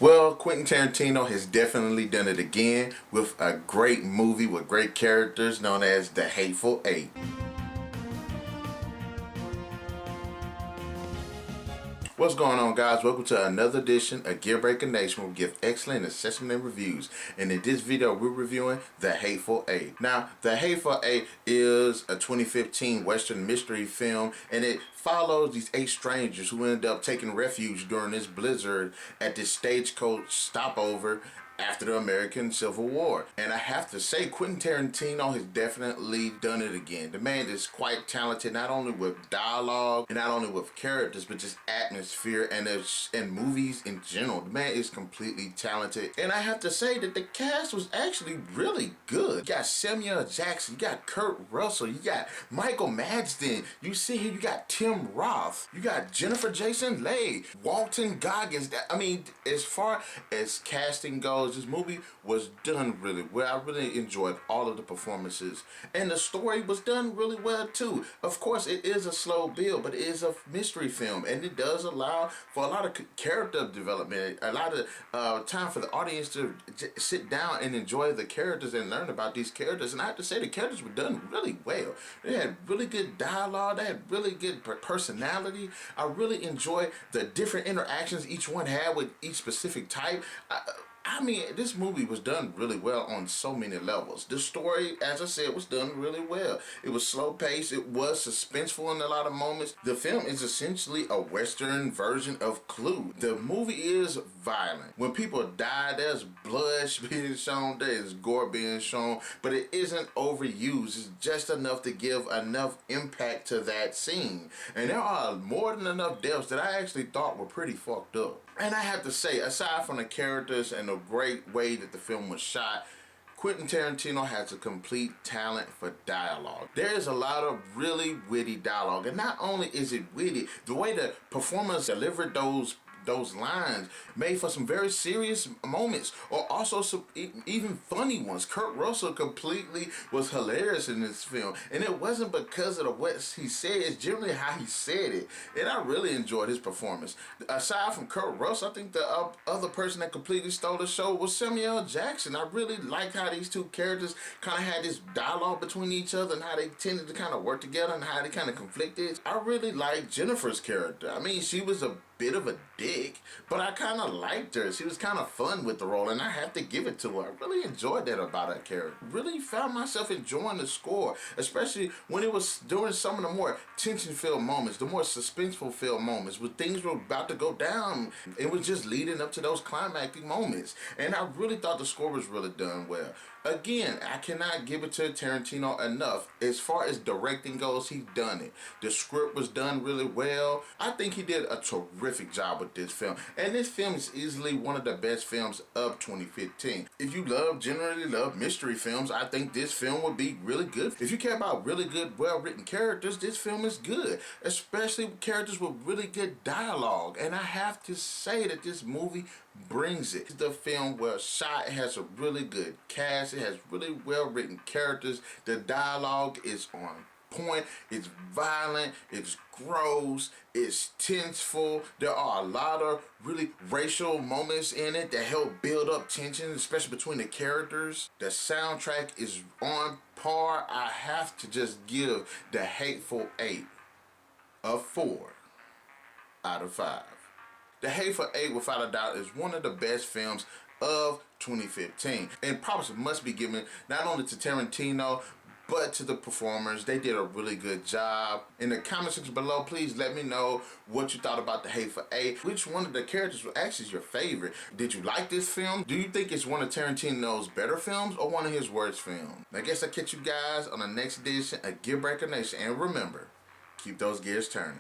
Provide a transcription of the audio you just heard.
Well, Quentin Tarantino has definitely done it again with a great movie with great characters known as The Hateful Eight. What's going on, guys? Welcome to another edition of Gearbreaking Nation, where we give excellent assessment and reviews. And in this video, we're reviewing The Hateful Eight. Now, The Hateful Eight is a 2015 Western mystery film, and it follows these 8 strangers who end up taking refuge during this blizzard at this stagecoach stopover after the American Civil War. And I have to say, Quentin Tarantino has definitely done it again. The man is quite talented, not only with dialogue and not only with characters, but just atmosphere and movies in general. The man is completely talented. And I have to say that the cast was actually really good. You got Samuel Jackson, you got Kurt Russell, you got Michael Madsen, you see here you got Tim Roth, you got Jason Leigh, Walton Goggins. I mean, as far as casting goes, this movie was done really well. I really enjoyed all of the performances, and the story was done really well too. Of course, it is a slow build, but it is a mystery film, and it does allow for a lot of character development, a lot of time for the audience to sit down and enjoy the characters and learn about these characters. And I have to say, the characters were done really well. They had really good dialogue, they had really good personality. I really enjoyed the different interactions each one had with each specific type. I mean, this movie was done really well on so many levels. The story, as I said, was done really well. It was slow paced. It was suspenseful in a lot of moments. The film is essentially a Western version of Clue. The movie is violent. When people die, there's blood being shown, there's gore being shown, but it isn't overused. It's just enough to give enough impact to that scene. And there are more than enough deaths that I actually thought were pretty fucked up. And I have to say, aside from the characters and the great way that the film was shot, Quentin Tarantino has a complete talent for dialogue. There is a lot of really witty dialogue, and not only is it witty, the way the performers delivered those lines made for some very serious moments, or also some even funny ones. Kurt Russell completely was hilarious in this film, and it wasn't because of what he said, it's generally how he said it, and I really enjoyed his performance. Aside from Kurt Russell, I think the other person that completely stole the show was Samuel Jackson. I really liked how these two characters kind of had this dialogue between each other and how they tended to kind of work together and how they kind of conflicted. I really liked Jennifer's character. I mean, she was a bit of a dick, but I kind of liked her. She was kind of fun with the role, and I have to give it to her. I really enjoyed that about her character. Really found myself enjoying the score, especially when it was during some of the more tension-filled moments, the more suspenseful filled moments, when things were about to go down. It was just leading up to those climactic moments, and I really thought the score was really done well. Again, I cannot give it to Tarantino enough. As far as directing goes, he's done it. The script was done really well. I think he did a terrific job with this film. And this film is easily one of the best films of 2015. If you generally love mystery films, I think this film would be really good. If you care about really good, well-written characters, this film is good. Especially characters with really good dialogue. And I have to say that this movie brings it. The film well shot, it has a really good cast, it has really well-written characters, the dialogue is on point, it's violent, it's gross, it's tenseful. There are a lot of really racial moments in it that help build up tension, especially between the characters. The soundtrack is on par. I have to just give The Hateful Eight a 4 out of 5. The Hateful Eight, without a doubt, is one of the best films of 2015. And props must be given not only to Tarantino, but to the performers. They did a really good job. In the comment section below, please let me know what you thought about The Hateful Eight. Which one of the characters was actually your favorite? Did you like this film? Do you think it's one of Tarantino's better films or one of his worst films? I guess I'll catch you guys on the next edition of Gearbreaking Nation. And remember, keep those gears turning.